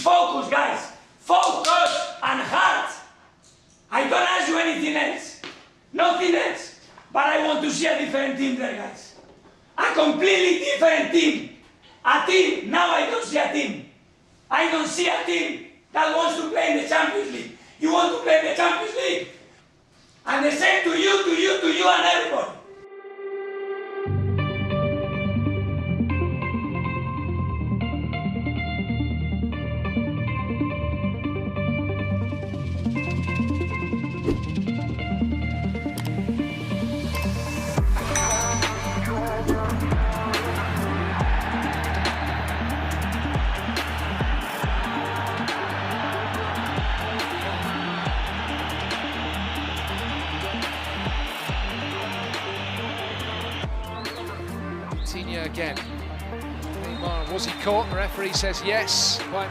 focus, guys. Focus and heart. I don't ask you anything else. Nothing else. But I want to see a different team there, guys. A completely different team. A team. Now I don't see a team. I don't see a team that wants to play in the Champions League. You want to play in the Champions League? And the same to you and everybody. Again. Neymar, was he caught? The referee says yes. Quite